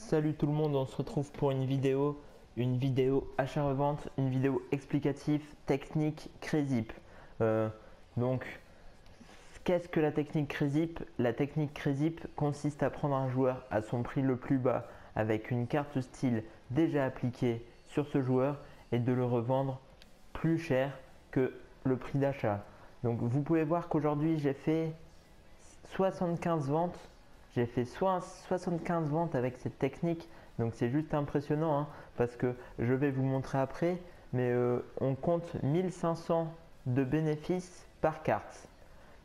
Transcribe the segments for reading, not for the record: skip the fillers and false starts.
Salut tout le monde, on se retrouve pour une vidéo achat-revente, une vidéo explicative, technique Crazyp. Donc, qu'est-ce que la technique Crazyp? La technique Crazyp consiste à prendre un joueur à son prix le plus bas avec une carte style déjà appliquée sur ce joueur et de le revendre plus cher que le prix d'achat. Donc vous pouvez voir qu'aujourd'hui j'ai fait 75 ventes. J'ai fait 75 ventes avec cette technique, donc c'est juste impressionnant hein, parce que je vais vous montrer après, mais on compte 1500 de bénéfices par carte.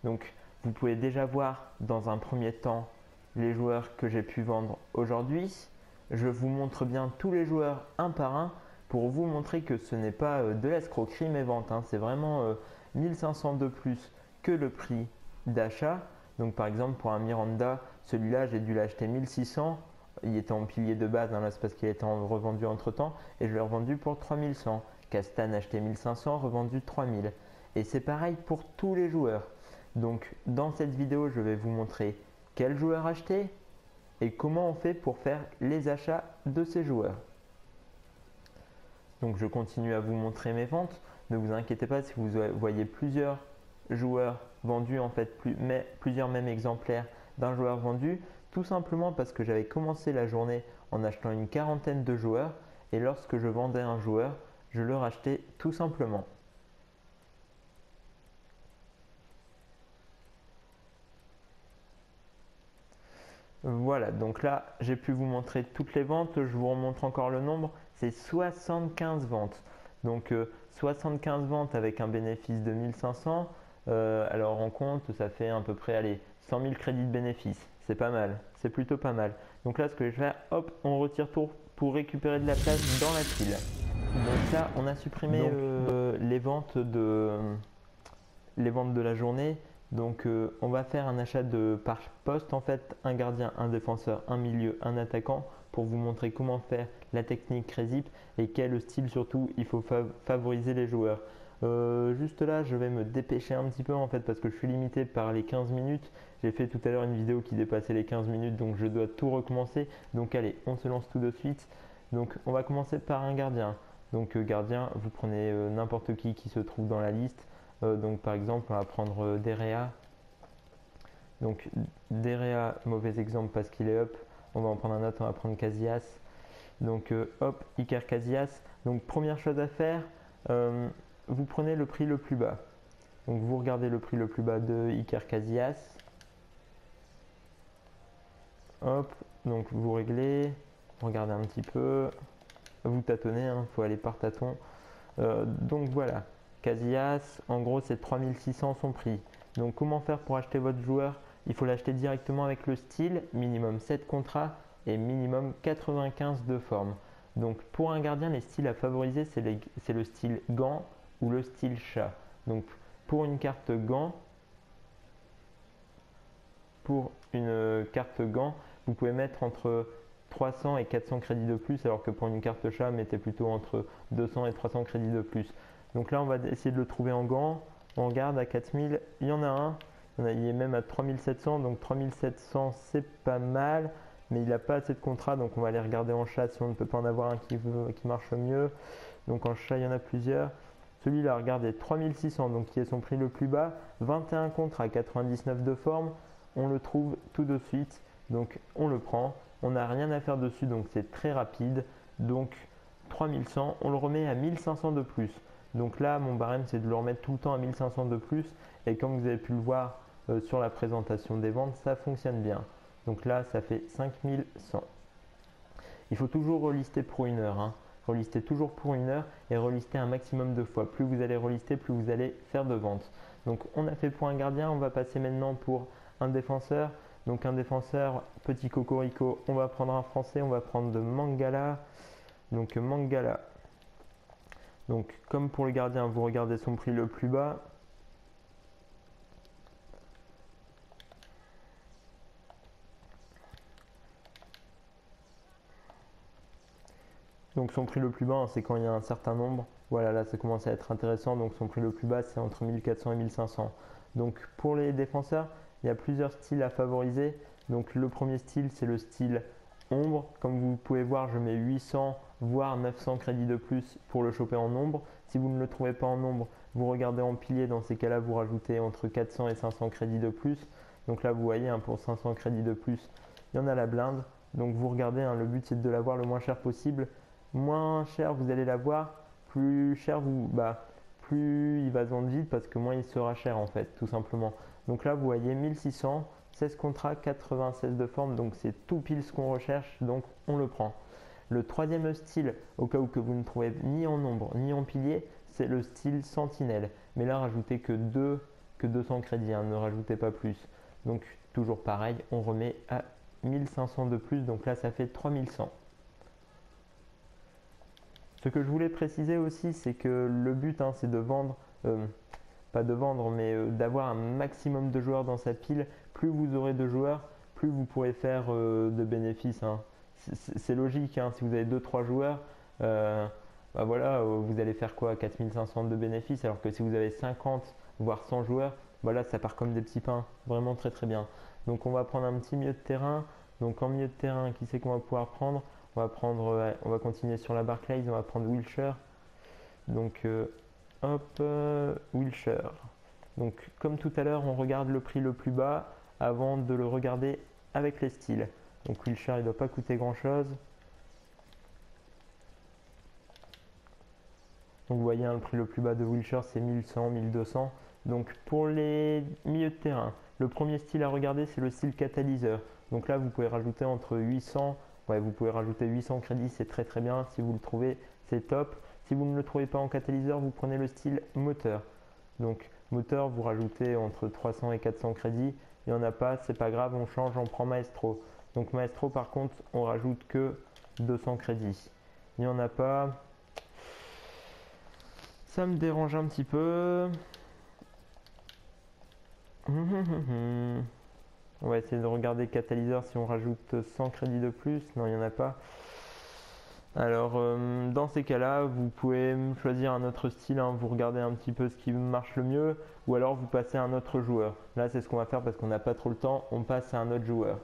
Donc vous pouvez déjà voir dans un premier temps les joueurs que j'ai pu vendre aujourd'hui. Je vous montre bien tous les joueurs un par un pour vous montrer que ce n'est pas de l'escroquerie mes ventes, hein. C'est vraiment 1500 de plus que le prix d'achat. Donc par exemple pour un Miranda, celui-là j'ai dû l'acheter 1600, il était en pilier de base, hein, là c'est parce qu'il était revendu entre temps et je l'ai revendu pour 3100. Castan acheté 1500, revendu 3000. Et c'est pareil pour tous les joueurs. Donc dans cette vidéo je vais vous montrer quel joueur acheter et comment on fait pour faire les achats de ces joueurs. Donc je continue à vous montrer mes ventes. Ne vous inquiétez pas si vous voyez plusieurs joueurs vendus, en fait plusieurs mêmes exemplaires d'un joueur vendu, tout simplement parce que j'avais commencé la journée en achetant une quarantaine de joueurs et lorsque je vendais un joueur, je le rachetais tout simplement. Voilà, donc là j'ai pu vous montrer toutes les ventes, je vous remontre encore le nombre, c'est 75 ventes. Donc 75 ventes avec un bénéfice de 1500. Alors en compte, ça fait à peu près allez, 100 000 crédits de bénéfice. C'est pas mal, c'est plutôt pas mal. Donc là, ce que je vais faire, hop, on retire tout pour récupérer de la place dans la pile. Donc là, on a supprimé les ventes de la journée. Donc on va faire un achat par poste, en fait, un gardien, un défenseur, un milieu, un attaquant, pour vous montrer comment faire la technique Crazyp et quel style surtout il faut favoriser les joueurs. Juste là, je vais me dépêcher un petit peu en fait parce que je suis limité par les 15 minutes. J'ai fait tout à l'heure une vidéo qui dépassait les 15 minutes, donc je dois tout recommencer. Donc allez, on se lance tout de suite. Donc on va commencer par un gardien. Donc gardien, vous prenez n'importe qui se trouve dans la liste. Donc par exemple, on va prendre Derea. Donc Derea, mauvais exemple parce qu'il est up. On va en prendre un autre, on va prendre Casillas. Donc hop, Iker Casillas. Donc première chose à faire, vous prenez le prix le plus bas. Donc vous regardez le prix le plus bas de Iker Casillas. Hop, donc vous réglez, regardez un petit peu, vous tâtonnez, hein, faut aller par tâton. Donc voilà, Casillas, en gros c'est 3600 son prix. Donc comment faire pour acheter votre joueur? Il faut l'acheter directement avec le style, minimum 7 contrats et minimum 95 de forme. Donc pour un gardien, les styles à favoriser, c'est le style gant ou le style chat. Donc pour une carte gant, vous pouvez mettre entre 300 et 400 crédits de plus, alors que pour une carte chat, mettez plutôt entre 200 et 300 crédits de plus. Donc là, on va essayer de le trouver en gant. On regarde à 4000, il y en a un. Il est même à 3700, donc 3700 c'est pas mal, mais il n'a pas assez de contrats, donc on va aller regarder en chat si on ne peut pas en avoir un qui marche mieux. Donc en chat, il y en a plusieurs. Celui-là, regardez, 3600, donc qui est son prix le plus bas, 21 contrats, 99 de forme, on le trouve tout de suite, donc on le prend. On n'a rien à faire dessus, donc c'est très rapide. Donc 3100, on le remet à 1500 de plus. Donc là, mon barème, c'est de le remettre tout le temps à 1500 de plus. Et comme vous avez pu le voir sur la présentation des ventes, ça fonctionne bien. Donc là, ça fait 5100. Il faut toujours relister pour une heure, hein. Relister toujours pour une heure et relister un maximum de fois. Plus vous allez relister, plus vous allez faire de ventes. Donc on a fait pour un gardien, on va passer maintenant pour un défenseur. Donc un défenseur, petit cocorico, on va prendre un français, on va prendre de Mangala. Donc Mangala. Donc comme pour le gardien, vous regardez son prix le plus bas. Donc son prix le plus bas, hein, c'est quand il y a un certain nombre. Voilà, là ça commence à être intéressant. Donc son prix le plus bas, c'est entre 1400 et 1500. Donc pour les défenseurs, il y a plusieurs styles à favoriser. Donc le premier style, c'est le style ombre. Comme vous pouvez voir, je mets 800 voire 900 crédits de plus pour le choper en ombre. Si vous ne le trouvez pas en ombre, vous regardez en pilier. Dans ces cas-là, vous rajoutez entre 400 et 500 crédits de plus. Donc là, vous voyez, hein, pour 500 crédits de plus, il y en a la blinde. Donc vous regardez, hein, le but c'est de l'avoir le moins cher possible. Moins cher vous allez l'avoir, plus cher plus il va se vendre vite parce que moins il sera cher en fait, tout simplement. Donc là, vous voyez 1600, 16 contrats, 96 de forme, donc c'est tout pile ce qu'on recherche, donc on le prend. Le troisième style, au cas où que vous ne trouvez ni en ombre ni en pilier, c'est le style sentinelle. Mais là, rajoutez que 200 crédits, hein, ne rajoutez pas plus. Donc toujours pareil, on remet à 1500 de plus, donc là ça fait 3100. Ce que je voulais préciser aussi, c'est que le but, hein, c'est de vendre, pas de vendre, mais d'avoir un maximum de joueurs dans sa pile. Plus vous aurez de joueurs, plus vous pourrez faire de bénéfices, hein. C'est logique, hein, si vous avez 2-3 joueurs, voilà, vous allez faire quoi, 4500 de bénéfices, alors que si vous avez 50 voire 100 joueurs, voilà, ça part comme des petits pains, vraiment très très bien. Donc on va prendre un petit milieu de terrain. Donc en milieu de terrain, qui c'est qu'on va pouvoir prendre? On va continuer sur la Barclays, on va prendre Wilshere. Donc hop, Wilshere. Donc comme tout à l'heure, on regarde le prix le plus bas avant de le regarder avec les styles. Donc Wilshere, il ne doit pas coûter grand chose. Donc vous voyez, hein, le prix le plus bas de Wilshere, c'est 1100, 1200. Donc pour les milieux de terrain, le premier style à regarder, c'est le style catalyseur. Donc là, vous pouvez rajouter entre 800, vous pouvez rajouter 800 crédits, c'est très très bien. Si vous le trouvez, c'est top. Si vous ne le trouvez pas en catalyseur, vous prenez le style moteur. Donc moteur, vous rajoutez entre 300 et 400 crédits. Il n'y en a pas, c'est pas grave, on change, on prend Maestro. Donc Maestro, par contre, on rajoute que 200 crédits. Il n'y en a pas. Ça me dérange un petit peu. On va essayer de regarder catalyseur si on rajoute 100 crédits de plus. Non, il n'y en a pas. Alors, dans ces cas-là, vous pouvez choisir un autre style, hein. Vous regardez un petit peu ce qui marche le mieux, ou alors vous passez à un autre joueur. Là, c'est ce qu'on va faire parce qu'on n'a pas trop le temps. On passe à un autre joueur.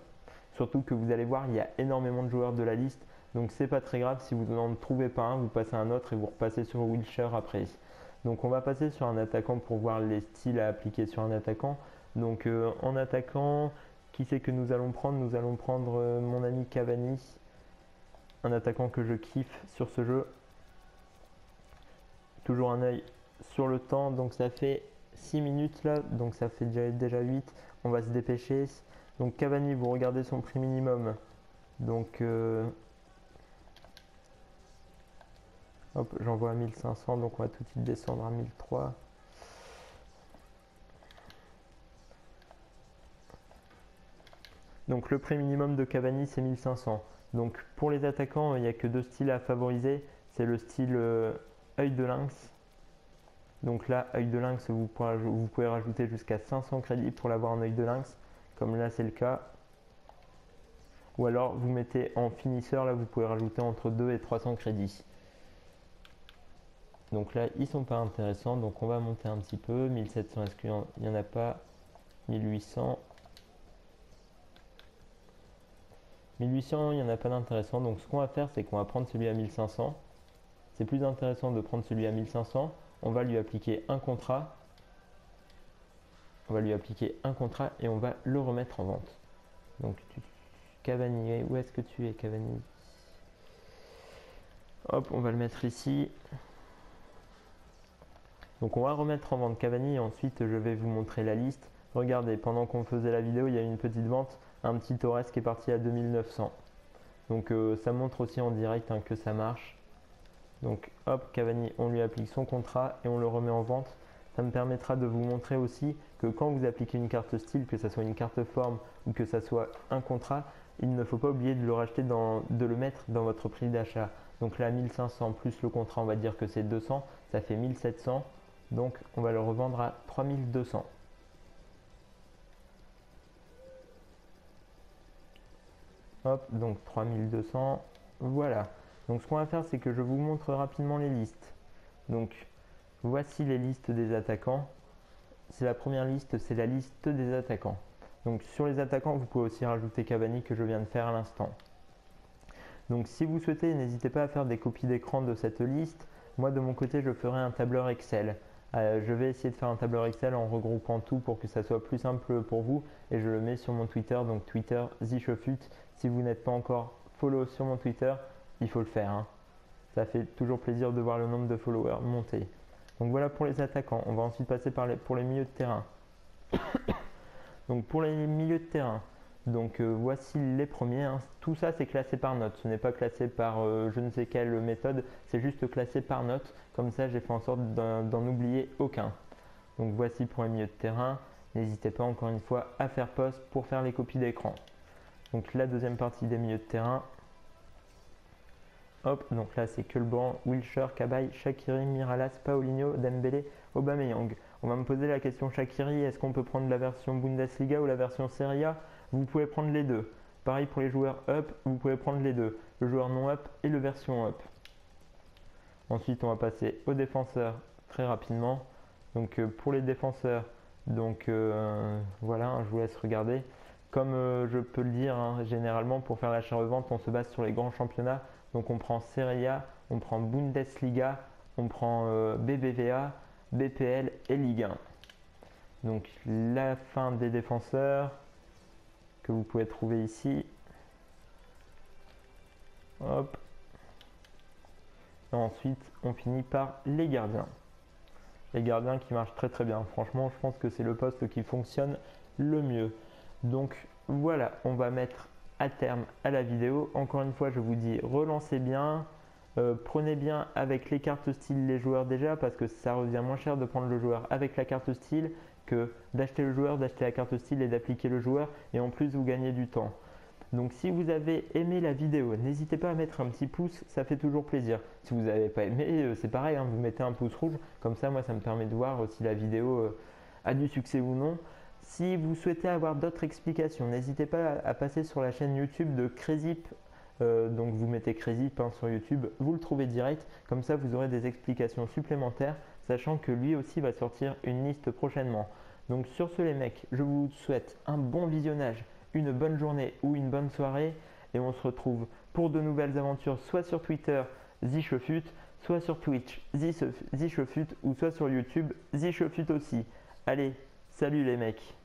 Surtout que vous allez voir, il y a énormément de joueurs de la liste. Donc, c'est pas très grave si vous n'en trouvez pas un. Vous passez à un autre et vous repassez sur Wilshere après. Donc, on va passer sur un attaquant pour voir les styles à appliquer sur un attaquant. Donc, en attaquant, qui c'est que nous allons prendre? Nous allons prendre mon ami Cavani, un attaquant que je kiffe sur ce jeu. Toujours un œil sur le temps, donc ça fait 6 minutes là, donc ça fait déjà 8. On va se dépêcher. Donc Cavani, vous regardez son prix minimum. Donc hop, j'envoie à 1500, donc on va tout de suite descendre à 1003. Donc le prix minimum de Cavani, c'est 1500. Donc pour les attaquants, il n'y a que deux styles à favoriser. C'est le style œil de lynx. Donc là, œil de lynx, vous pouvez rajouter jusqu'à 500 crédits pour l'avoir en œil de lynx. Comme là, c'est le cas. Ou alors, vous mettez en finisseur, là, vous pouvez rajouter entre 2 et 300 crédits. Donc là, ils sont pas intéressants. Donc on va monter un petit peu. 1700, est-ce qu'il n'y en a pas? 1800. 1800, il n'y en a pas d'intéressant. Donc ce qu'on va faire, c'est qu'on va prendre celui à 1500. C'est plus intéressant de prendre celui à 1500. On va lui appliquer un contrat. On va lui appliquer un contrat et on va le remettre en vente. Donc Cavani, où est-ce que tu es, Cavani? Hop, on va le mettre ici. Donc on va remettre en vente Cavani et ensuite je vais vous montrer la liste. Regardez, pendant qu'on faisait la vidéo, il y a eu une petite vente. Un petit Torres qui est parti à 2900. Donc ça montre aussi en direct, hein, que ça marche. Donc hop, Cavani, on lui applique son contrat et on le remet en vente. Ça me permettra de vous montrer aussi que quand vous appliquez une carte style, que ce soit une carte forme ou que ce soit un contrat, il ne faut pas oublier de le racheter, de le mettre dans votre prix d'achat. Donc là, 1500 plus le contrat, on va dire que c'est 200, ça fait 1700. Donc on va le revendre à 3200. Hop, donc 3200, voilà. Donc ce qu'on va faire, c'est que je vous montre rapidement les listes. Donc voici les listes des attaquants. C'est la première liste, c'est la liste des attaquants. Donc sur les attaquants, vous pouvez aussi rajouter Cavani que je viens de faire à l'instant. Donc si vous souhaitez, n'hésitez pas à faire des copies d'écran de cette liste. Moi de mon côté, je ferai un tableur Excel. Je vais essayer de faire un tableur Excel en regroupant tout pour que ça soit plus simple pour vous, et je le mets sur mon Twitter, donc Twitter @zichefut. Si vous n'êtes pas encore follow sur mon Twitter, il faut le faire, hein. Ça fait toujours plaisir de voir le nombre de followers monter. Donc voilà pour les attaquants. On va ensuite passer pour les milieux de terrain. Donc pour les milieux de terrain, donc voici les premiers, hein. Tout ça c'est classé par note, ce n'est pas classé par je ne sais quelle méthode, c'est juste classé par note. Comme ça j'ai fait en sorte d'en oublier aucun. Donc voici pour les milieux de terrain. N'hésitez pas encore une fois à faire pause pour faire les copies d'écran. Donc la deuxième partie des milieux de terrain. Hop, donc là c'est que le banc, Wilshere, Cabaye, Shaqiri, Miralas, Paulinho, Dembélé, Aubameyang. On va me poser la question Shaqiri, est-ce qu'on peut prendre la version Bundesliga ou la version Serie A? Vous pouvez prendre les deux. Pareil pour les joueurs up, vous pouvez prendre les deux. Le joueur non up et le version up. Ensuite on va passer aux défenseurs très rapidement. Donc pour les défenseurs, donc voilà, hein, je vous laisse regarder. Comme je peux le dire, hein, généralement pour faire l'achat-revente, on se base sur les grands championnats. Donc on prend Serie A, on prend Bundesliga, on prend BBVA, BPL et Ligue 1. Donc la fin des défenseurs que vous pouvez trouver ici. Hop. Et ensuite on finit par les gardiens. Les gardiens qui marchent très très bien. Franchement, je pense que c'est le poste qui fonctionne le mieux. Donc voilà, on va mettre à terme à la vidéo. Encore une fois, je vous dis, relancez bien, prenez bien avec les cartes style les joueurs déjà, parce que ça revient moins cher de prendre le joueur avec la carte style que d'acheter le joueur, d'acheter la carte style et d'appliquer le joueur, et en plus vous gagnez du temps. Donc si vous avez aimé la vidéo, n'hésitez pas à mettre un petit pouce, ça fait toujours plaisir. Si vous n'avez pas aimé, c'est pareil, hein, vous mettez un pouce rouge, comme ça moi ça me permet de voir si la vidéo a du succès ou non. Si vous souhaitez avoir d'autres explications, n'hésitez pas à passer sur la chaîne YouTube de Crazyp. Donc vous mettez Crazyp sur YouTube, vous le trouvez direct, comme ça vous aurez des explications supplémentaires, sachant que lui aussi va sortir une liste prochainement. Donc sur ce les mecs, je vous souhaite un bon visionnage, une bonne journée ou une bonne soirée, et on se retrouve pour de nouvelles aventures, soit sur Twitter, zichefut, soit sur Twitch, zichefut, ou soit sur YouTube, zichefut aussi. Allez, salut les mecs!